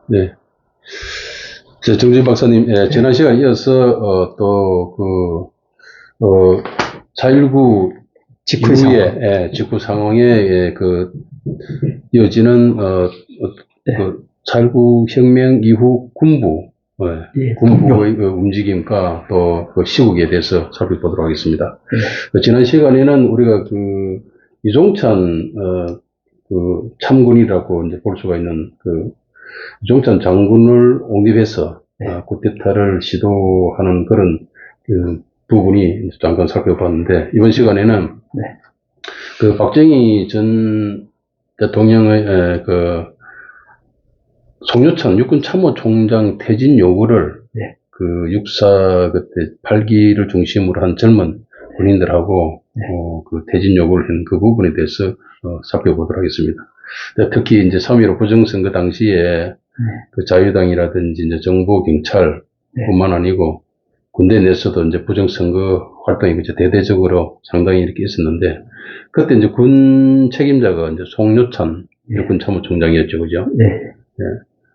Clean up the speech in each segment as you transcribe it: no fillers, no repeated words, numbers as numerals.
네. 정진 박사님, 예, 지난 시간에 이어서, 또, 4.19 직후 이후에, 상황. 예, 직후 상황에, 예, 이어지는, 네. 4.19 혁명 이후 군부, 예, 군부의 움직임과 또 그 시국에 대해서 살펴보도록 하겠습니다. 네. 지난 시간에는 우리가 이종찬, 참군이라고 이제 볼 수가 있는 이종찬 장군을 옹립해서 네. 쿠데타를 시도하는 그런 부분이 잠깐 살펴봤는데, 이번 시간에는 네. 박정희 전 대통령의 송유천 육군참모총장 퇴진 요구를 네. 육사 그때 8기를 중심으로 한 젊은 군인들하고 네. 퇴진 요구를 한 그 부분에 대해서 살펴보도록 하겠습니다. 특히 이제 3.15 부정선거 당시에 자유당이라든지 이제 정보 경찰뿐만 아니고 군대 내에서도 이제 부정선거 활동이 이제 대대적으로 상당히 이렇게 있었는데, 그때 이제 군 책임자가 이제 송유천 육군참모총장이었죠, 그죠? 네.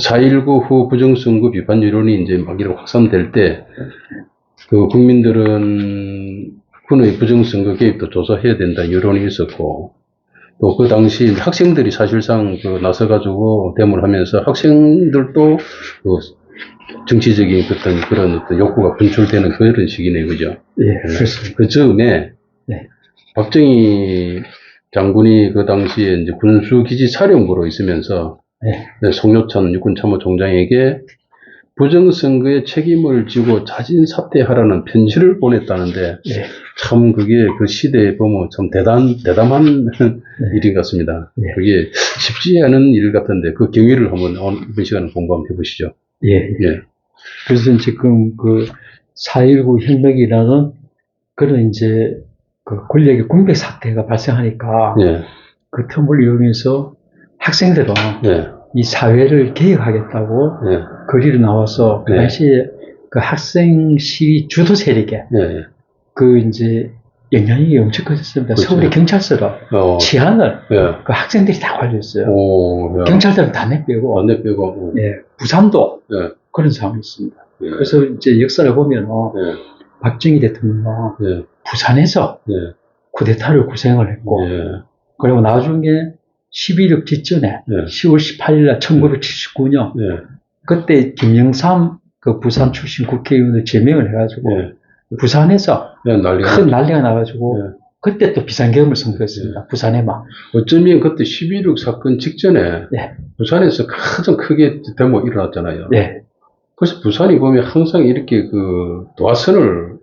4.19 후 부정선거 비판 여론이 이제 막 이렇게 확산될 때, 국민들은 군의 부정선거 개입도 조사해야 된다 여론이 있었고, 또 그 당시 학생들이 사실상 나서가지고 데모를 하면서 학생들도 정치적인 그런 어떤 욕구가 분출되는 그런 시기네, 그죠? 예, 그렇습니다. 그 즈음에, 네. 박정희 장군이 그 당시에 이제 군수기지 사령부로 있으면서, 송유천 육군참모총장에게 부정선거의 책임을 지고 자진 사퇴하라는 편지를 보냈다는데, 참 그게 그 시대에 보면 참 대담한 일인 것 같습니다. 그게 쉽지 않은 일 같은데, 그 경위를 한번 이번 시간에 공부 한번 해보시죠. 예. 그래서 지금 4.19 혁명이라는 그런 이제 권력의 군백 사태가 발생하니까 그 틈을 이용해서 학생들은 이 사회를 개혁하겠다고 거리로 나와서 그 당시에 그 학생 시위 주도 세력에 이제 영향이 엄청 커졌습니다. 그렇죠. 서울의 경찰서로 치안을 그 학생들이 다 관리했어요. 경찰들은 다 내빼고. 부산도 그런 상황이었습니다. 그래서 이제 역사를 보면 박정희 대통령은 부산에서 쿠데타를 구생을 했고, 그리고 나중에 11.6 직전에 10월 18일 날 1979년 그때 김영삼 그 부산 출신 국회의원을 제명을 해가지고 부산에서 큰 난리가 나가지고 그때 또 비상계엄을 선포했습니다. 부산에만. 어쩌면 그때 11.6 사건 직전에 부산에서 가장 크게 데모 일어났잖아요. 그래서 부산이 보면 항상 이렇게 도화선을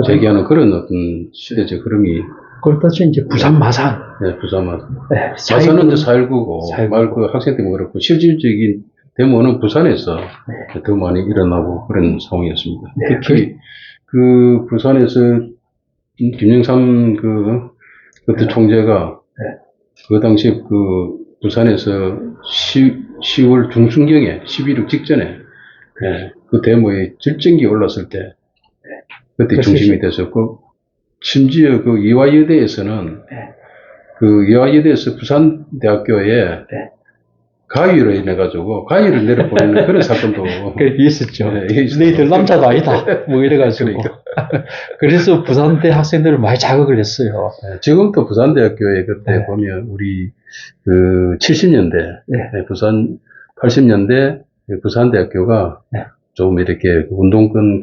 제기하는 그런 어떤 시대적 흐름이. 그러다 이제 부산 마산. 부산 마산. 마산은 이제 4.19고, 말 학생 때문에 그렇고, 실질적인 데모는 부산에서 더 많이 일어나고 그런 상황이었습니다. 특히 부산에서 김영삼 그때 총재가 그 당시 부산에서 10월 중순경에 11.6 직전에 그 데모의 절정기에 올랐을 때 그때 중심이 됐었고, 심지어 이화여대에서는 이화여대에서 부산대학교에 가위로 인해가지고 가위를 내려보내는 그런 사건도 있었죠. 너희들 남자도 아니다 뭐 이래가지고 그래서 부산대 학생들을 많이 자극을 했어요. 지금도 부산대학교에 그때 보면 우리 70년대 부산 80년대 부산대학교가 좀 이렇게 운동권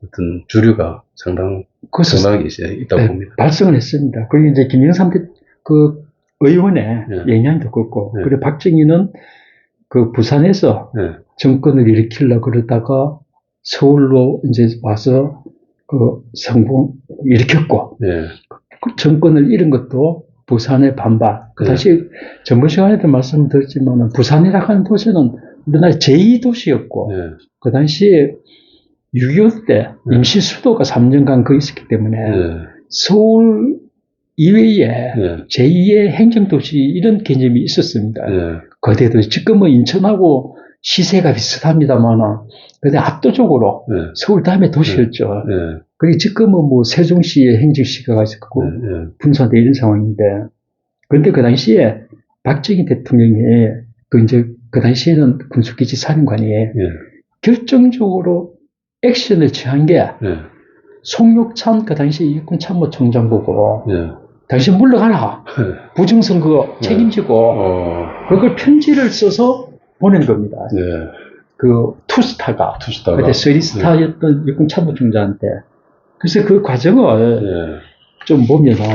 어떤 주류가 상당하게 있다고 봅니다. 발생을 했습니다. 그리고 이제 김영삼 의원의 영향도 컸고, 그리고 박정희는 부산에서 정권을 일으키려고 그러다가 서울로 이제 와서 일으켰고, 그 정권을 잃은 것도 부산의 반발. 다시 전번 시간에도 말씀드렸지만 부산이라고 하는 도시는 우리나라 제2도시였고, 그 당시에 6.25 때 임시 수도가 3년간 있었기 때문에 서울 이외에 제2의 행정도시 이런 개념이 있었습니다. 거대도시. 지금은 인천하고 시세가 비슷합니다만, 근데 압도적으로 서울 다음에 도시였죠. 그리고 지금은 뭐 세종시의 행정시가가 있었고, 분산돼 이런 상황인데, 그런데 그 당시에 박정희 대통령이 이제 그 당시에는 군수기지 사령관이 결정적으로 액션을 취한 게 송육찬 그 당시 일군 참모총장 보고 당신 물러가라. 부정선거 책임지고 그걸 편지를 써서 보낸 겁니다. 그 투스타가 그때 쓰리스타였던 일군 참모총장한테. 그래서 그 과정을 좀 보면은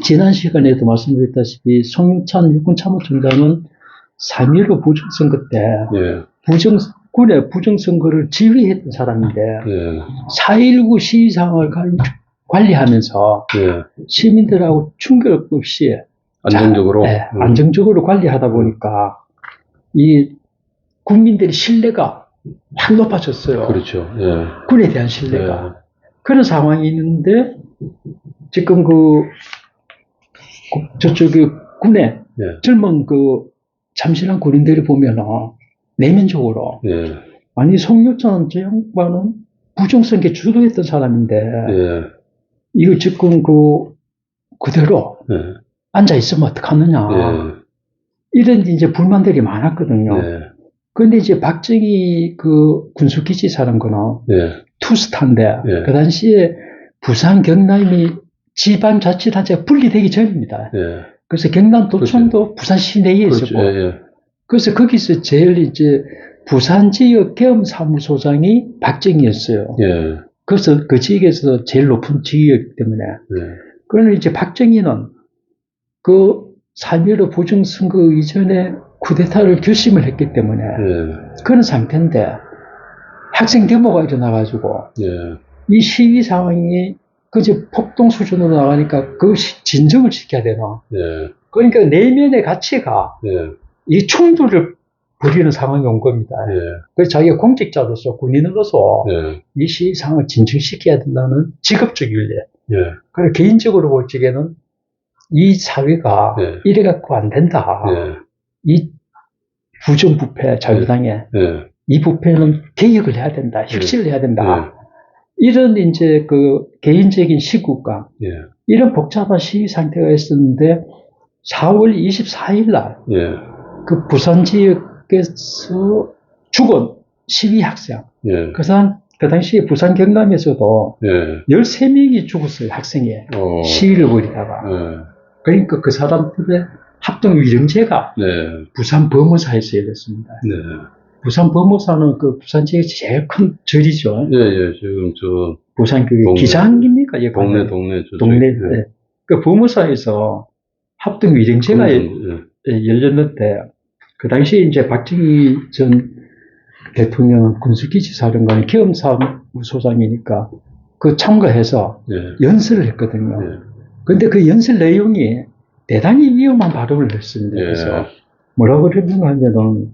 지난 시간에도 말씀드렸다시피 송윤찬 육군 참모총장은 3.15 부정선거 때 군의 부정선거를 지휘했던 사람인데 4.19 시위상을 관리하면서 시민들하고 충격 없이 안정적으로 안정적으로 관리하다 보니까 이 국민들의 신뢰가 확 높아졌어요. 그렇죠. 군에 대한 신뢰가. 그런 상황이 있는데 지금 저쪽에 군에 젊은 참신한 군인들이 보면은 내면적으로 아니 송유찬 저 양반은 부정선거에 주도했던 사람인데 이거 지금 그대로 앉아 있으면 어떡하느냐 이런 이제 불만들이 많았거든요. 그런데 이제 박정희 군수기지 사령관은 투스타인데 그 당시에 부산 경남이 지방자치단체가 분리되기 전입니다. 그래서 경남도청도 부산 시내에 있었고 그래서 거기서 제일 이제 부산 지역 계엄사무소장이 박정희였어요. 그래서 그 지역에서 제일 높은 지역이기 때문에 그러나 이제 박정희는 그 3.15 부정선거 이전에 쿠데타를 결심을 했기 때문에 그런 상태인데 학생 데모가 일어나가지고 이 시위 상황이 그저 폭동 수준으로 나가니까 그 진정을 시켜야 되나. 그러니까 내면의 가치가 이 충돌을 벌이는 상황이 온 겁니다. 그래서 자기가 공직자로서 군인으로서 이 시위 상황을 진정시켜야 된다는 직업적 윤리. 그리고 개인적으로 볼 적에는 이 사회가 이래 갖고 안 된다. 이 부정부패 자유당에 이 부패는 개혁을 해야 된다. 혁신을 해야 된다. 이런 이제 개인적인 시국과 이런 복잡한 시위 상태가 있었는데 4월 24일 날 그 부산 지역에서 죽은 시위 학생 그 당시에 부산 경남에서도 13명이 죽었어요. 학생이 시위를 벌이다가 그러니까 그 사람들의 합동 위령제가 부산 범어사에서 열렸습니다. 부산 범어사는 부산 지역에서 제일 큰 절이죠. 지금 부산 기장입니까? 동네. 그 범어사에서 합동 위령제가 열렸는데 그 당시에 이제 박정희 전 대통령은 군수기지 사령관이 계엄사무소장이니까 참가해서 연설을 했거든요. 근데 그 연설 내용이 대단히 위험한 발언을 했습니다. 그래서 뭐라고 그랬는가 하면은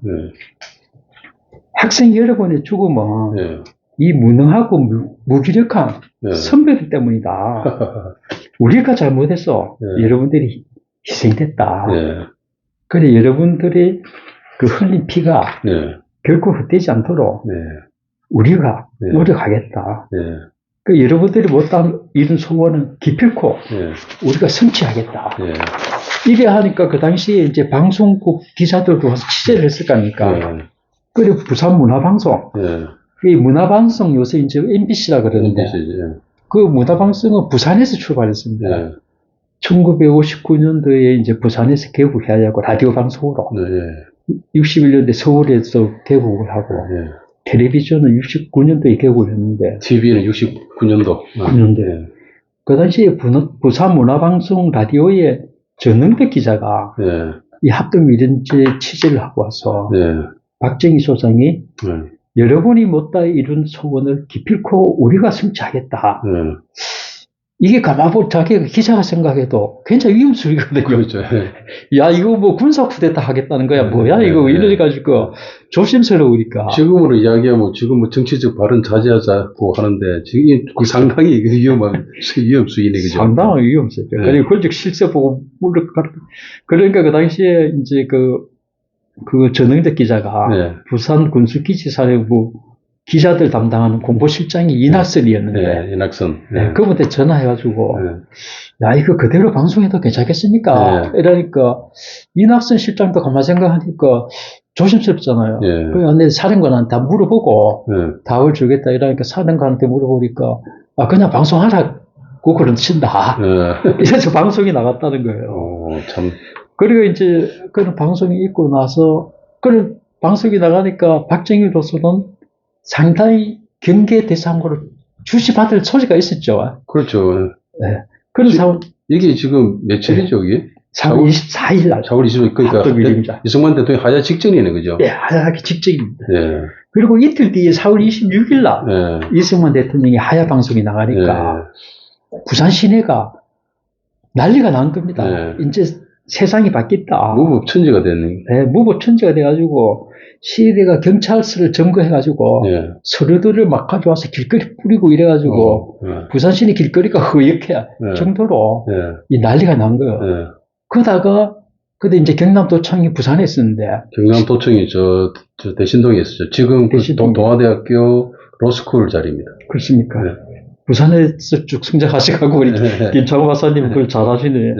학생 여러분의 죽음은 이 무능하고 무기력한 선배들 때문이다. 우리가 잘못해서 여러분들이 희생됐다. 그래 여러분들이 흘린 피가 결코 헛되지 않도록 우리가 노력하겠다. 여러분들이 못한 이런 소원은 기필코 우리가 성취하겠다. 이래 하니까 그 당시에 이제 방송국 기자들도 와서 취재를 했을 거니까. 그리고 부산 문화방송. 이 문화방송 요새 이제 MBC라 그러는데. 그 문화방송은 부산에서 출발했습니다. 1959년도에 이제 부산에서 개국해야하고 라디오 방송으로. 61년도에 서울에서 개국을 하고. 텔레비전은 69년도에 개국을 했는데. TV는 69년도. 9년도에. 그 당시에 부산 문화방송 라디오에 전능택 기자가 이 합동위원제 취재를 하고 와서 박정희 소장이 여러분이 못다 이룬 소원을 기필코 우리가 성취하겠다. 이게 가만보 자기가 기자가 생각해도 굉장히 위험수이거든요. 그렇죠. 야, 이거 뭐 군사 쿠데타 하겠다는 거야. 뭐야, 이거 이래가지고 조심스러우니까. 지금으로 이야기하면 지금 뭐 정치적 발언 자제하자고 하는데 지금 상당히 위험한 위험수이네, 그죠? 상당한 위험수죠. 그리고 권력 실세 보고 물러가는. 그러니까 그 당시에 이제 전능택 기자가 부산 군수기지사령부 기자들 담당하는 공보실장이 이낙선이었는데, 이낙선. 그분한테 전화해가지고, 야, 이거 그대로 방송해도 괜찮겠습니까? 이러니까, 이낙선 실장도 가만 생각하니까 조심스럽잖아요. 그런데 사령관한테 물어보고, 답을 주겠다 이러니까 사령관한테 물어보니까, 아, 그냥 방송하라고 그런 친다. 이래서 방송이 나갔다는 거예요. 참. 그리고 이제 그런 방송이 있고 나서, 그런 방송이 나가니까 박정희로서는 상당히 경계 대상으로 주시받을 소지가 있었죠. 그렇죠. 네. 그런 상황. 이게 지금 며칠이죠, 이게? 4월 24일 날. 4월 24일, 그러니까. 이승만 대통령이 하야 직전이네, 그죠? 네, 하야하기 직전입니다. 그리고 이틀 뒤에 4월 26일 날. 이승만 대통령이 하야 방송이 나가니까. 부산 시내가 난리가 난 겁니다. 이제 세상이 바뀌었다. 무법천지가 됐네. 네, 무법천지가 돼가지고, 시대가 경찰서를 점거해가지고, 서류들을 막 가져와서 길거리 뿌리고 이래가지고, 부산 시내 길거리가 허옇게 정도로 이 난리가 난 거예요. 그러다가, 근데 이제 경남도청이 부산에 있었는데. 경남도청이 저 대신동에 있었죠. 지금 대신동. 동아대학교 로스쿨 자리입니다. 그렇습니까? 부산에서 쭉 성장하셔가지고, 우리 김창호 박사님 그걸 잘 하시네.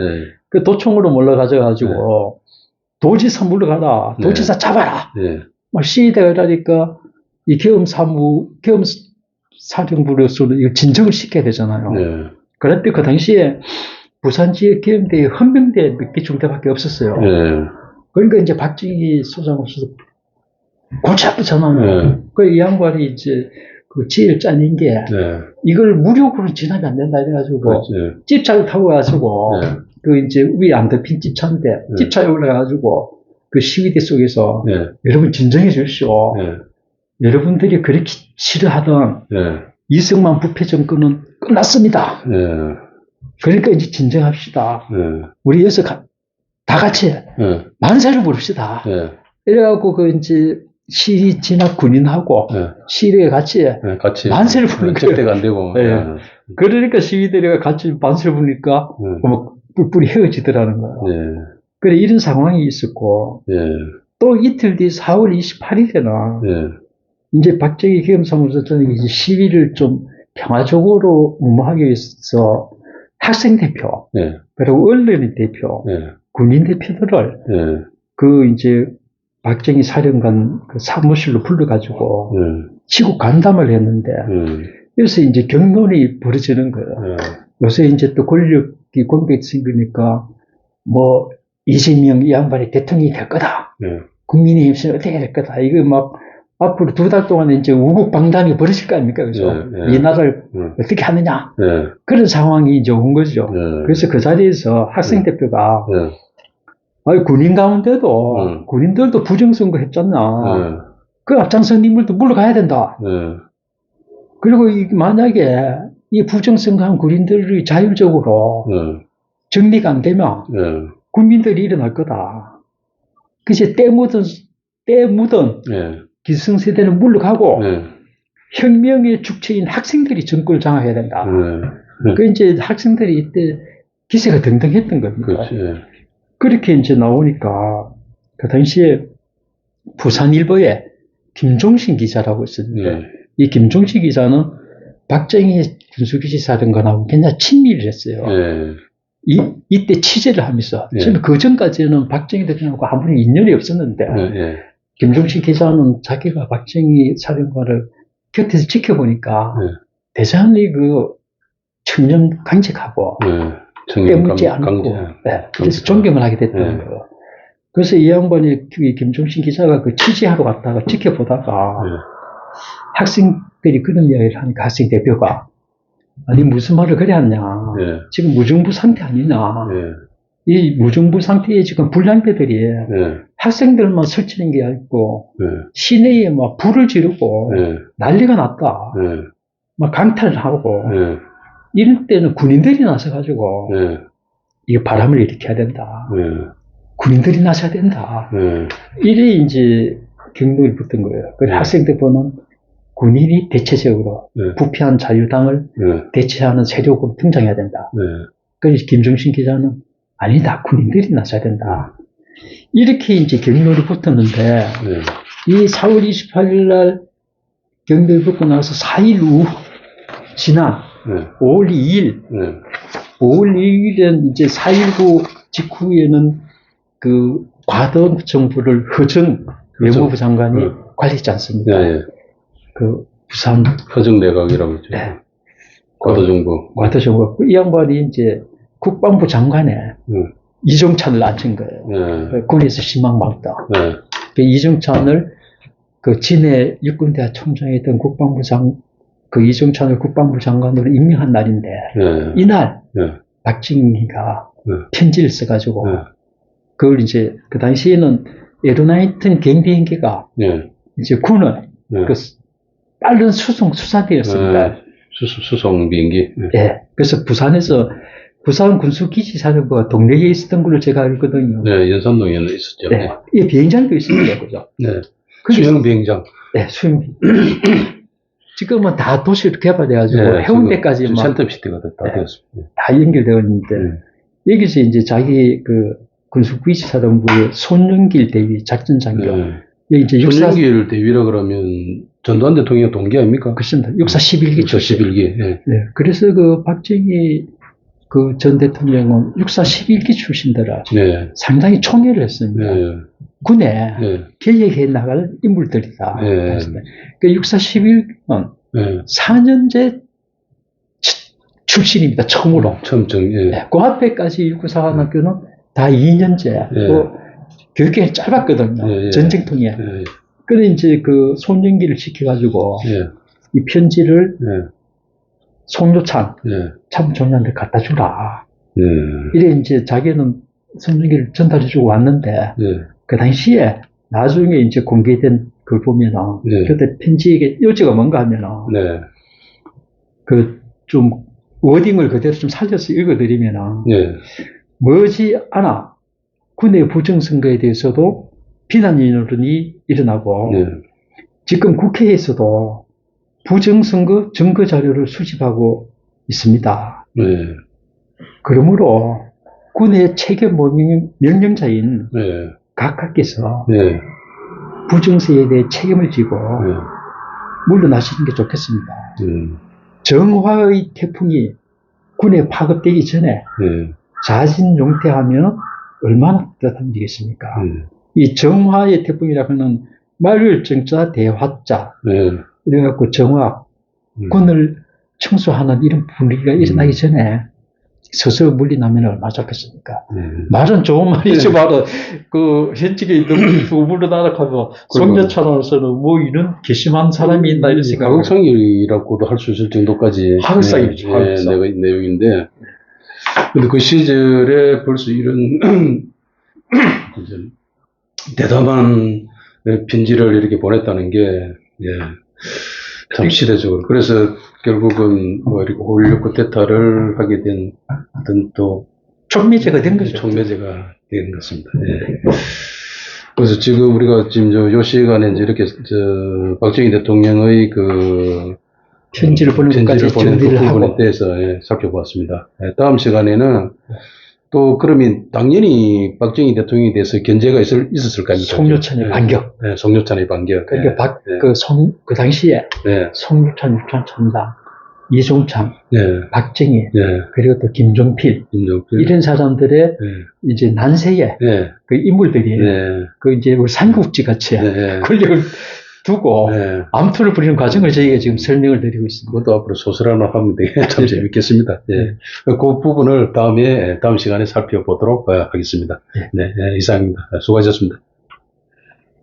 그 도청으로 몰려가져가지고, 도지사 물러가라, 도지사 잡아라. 막 시위대가 이러니까, 이 계엄사령부로서는 이거 진정을 시켜야 되잖아요. 그런데 그 당시에 부산 지역 계엄대에 헌병대 몇 개 중대밖에 없었어요. 그러니까 이제 박정희 소장으로서 골치 아프잖아요. 그 이 양반이 이제 그 지혜를 짜낸 게, 이걸 무력으로 진압이 안 된다 이래가지고, 집차를 타고 가지고, 그 이제 위에 안 덮인 집차인데, 집차에 올라가가지고, 그 시위대 속에서, 여러분 진정해 주십시오. 여러분들이 그렇게 싫어하던 이승만 부패 정권은 끝났습니다. 그러니까 이제 진정합시다. 우리 여기서 다 같이 만세를 부릅시다. 이래갖고 그 이제 시위 진압 군인하고 시위대가 같이 만세를 부르는 거예요. 적대가 안 되고. 그러니까 시위대가 같이 만세를 부르니까 뭐 뿔뿔이 헤어지더라는 거예요. 그래 이런 상황이 있었고 또 이틀 뒤 4월 28일에는 이제 박정희 계엄사무소 저는 이제 시위를 좀 평화적으로 무마하기 위해서 학생 대표 그리고 언론 대표, 군인 대표들을 그 이제 박정희 사령관 그 사무실로 불러가지고 지구 간담을 했는데 그래서 이제 경론이 벌어지는 거예요. 요새 이제 또 권력이 공백이 생기니까 뭐 이재명 이 양반이 대통령이 될 거다. 국민의힘은 어떻게 될 거다. 이거 막 앞으로 2달 동안 이제 우국방당이 벌어질 거 아닙니까? 그죠? 이 나라를 어떻게 하느냐. 그런 상황이 이제 온 거죠. 그래서 그 자리에서 학생 대표가 아니, 군인 가운데도, 군인들도 부정선거 했잖아. 그 앞장선 인물도 물러가야 된다. 그리고 만약에 이 부정선거한 군인들이 자율적으로 정리가 안 되면 국민들이 일어날 거다. 그래서 때 묻은 기성세대는 물러가고 혁명의 주체인 학생들이 정권을 장악해야 된다. 그 이제 학생들이 이때 기세가 등등했던 겁니다. 그렇게 이제 나오니까 그 당시에 부산일보에 김종신 기자라고 있었는데 이 김종신 기자는 박정희 군수기지사령관하고 굉장히 친밀을 했어요. 이때 취재를 하면서 저는 그 전까지는 박정희 대통령하고 아무리 인연이 없었는데 김종신 기자는 자기가 박정희 사령관을 곁에서 지켜보니까 대단히 그 청렴 강직하고 때묻지 않고 그래서 존경을 하게 됐다는 거예요. 그래서 이 양반이 김종신 기자가 그 취재하러 갔다가 지켜보다가 학생들이 그런 이야기를 하니까 학생 대표가 아니 무슨 말을 그래 하냐. 지금 무정부 상태 아니냐. 이 무정부 상태에 지금 불량배들이 학생들만 설치는 게 아니고 시내에 막 불을 지르고 난리가 났다. 막 강탈을 하고 이런 때는 군인들이 나서가지고 이거 바람을 일으켜야 된다. 군인들이 나서야 된다. 이래 이제 경론이 붙은 거예요. 그래서 학생 대표는 군인이 대체적으로 부패한 자유당을 대체하는 세력으로 등장해야 된다. 그래서 김종신 기자는 아니다. 군인들이 나서야 된다. 이렇게 이제 경론이 붙었는데 이 4월 28일 날 경비를 받고 나서 4일 후, 지난 5월 2일, 5월 2일은 이제 4.19 직후에는 그 과도정부를 허정 외무부 장관이 관리했지 않습니까? 그 부산 허정내각이라고 했죠. 과도정부. 과도정부. 이 양반이 이제 국방부 장관에 이정찬을 앉힌 거예요. 군에서 신망받다. 그 이정찬을 그 진해 육군대학 총장이었던 그 이정찬을 국방부 장관으로 임명한 날인데 이날 박정희가 편지를 써가지고 그걸 이제 그 당시에는 에로나이튼 경비행기가 이제 군은 그 빠른 수송대였습니다. 수송 비행기. 그래서 부산 군수기지사령부가 동네에 있었던 걸로 제가 알거든요. 연산동에는 있었죠. 이 비행장도 있습니다, 그죠? 수영 비행장. 수영 비행장. 지금은 다 도시로 개발돼가지고 해운대까지 막 센텀시티가 다 되었습니다. 다 연결되어 있는데 여기서 이제 자기 그 군수기지사령부의 손영길 대위 작전장교. 여기 이제 손영길 대위라 그러면 전두환 대통령 동기 아닙니까? 그렇습니다. 육사 11기. 육사 11기. 그래서 그 박정희 그 전 대통령은 육사 11기 출신들아 상당히 총애를 했습니다. 군에 개혁해 나갈 인물들이다. 그 육사 11기는 4년제 출신입니다. 처음으로. 그 앞에까지 육군사관학교는 다 2년제. 교육기간이 짧았거든요. 전쟁통에. 그래 이제 그 손영기를 시켜가지고 이 편지를 송교찬 참총장한테 갖다 주라. 이래 이제 자기는 손영기를 전달해주고 왔는데 그 당시에 나중에 이제 공개된 걸 보면은 그때 편지의 요지가 뭔가 하면은 그 좀 워딩을 그대로 좀 살려서 읽어드리면은 머지않아 군의 부정선거에 대해서도 비난 여론이 일어나고 지금 국회에서도 부정선거 증거 자료를 수집하고 있습니다. 그러므로 군의 체계 명령자인 각하께서 부정선거에 대해 책임을 지고 물러나시는 게 좋겠습니다. 정화의 태풍이 군에 파급되기 전에 자진용퇴하면 얼마나 뜻한 일이겠습니까? 이 정화의 태풍이라고 하는 말을 정자 대화자 이래갖고 정화 군을 청소하는 이런 분위기가 일어나기 전에 서서 물러나면 얼마나 좋겠습니까? 말은 좋은 말이죠. 말은 그 현직에 있는 분이 물러나라고 하면 송여찬으로서는 뭐 이런 괘씸한 사람이 있나 이런 생각. 하극상이라고도 할 수 있을 정도까지 하극상이죠. 내용인데 근데 그 시절에 벌써 이런 대담한 편지를 이렇게 보냈다는 게 참 시대적으로. 그래서 결국은 뭐 이렇게 5.16 쿠데타를 하게 된 어떤 또 촉매제가 된 거죠. 촉매제가 된 것입니다. 그래서 지금 우리가 지금 요 시간에 이제 이렇게 박정희 대통령의 그 편지를 보낸 것까지 정리를 하고 부분에 대해서 살펴보았습니다. 다음 시간에는 또 그러면 당연히 박정희 대통령에 대해서 견제가 있었을 거 아닙니까? 송여찬의 반격. 송여찬의 반격. 그러니까 그 당시에 송여찬, 육찬 첨당, 이종창, 박정희, 그리고 또 김종필 이런 사람들의 이제 난세에 그 인물들이 그 이제 우리 삼국지 같이 권력을 두고 암투를 부리는 과정을 저희가 지금 설명을 드리고 있습니다. 그것도 앞으로 소설 하나 하면 되게 참 재밌겠습니다. 그 부분을 다음 시간에 살펴보도록 하겠습니다. 이상입니다. 수고하셨습니다.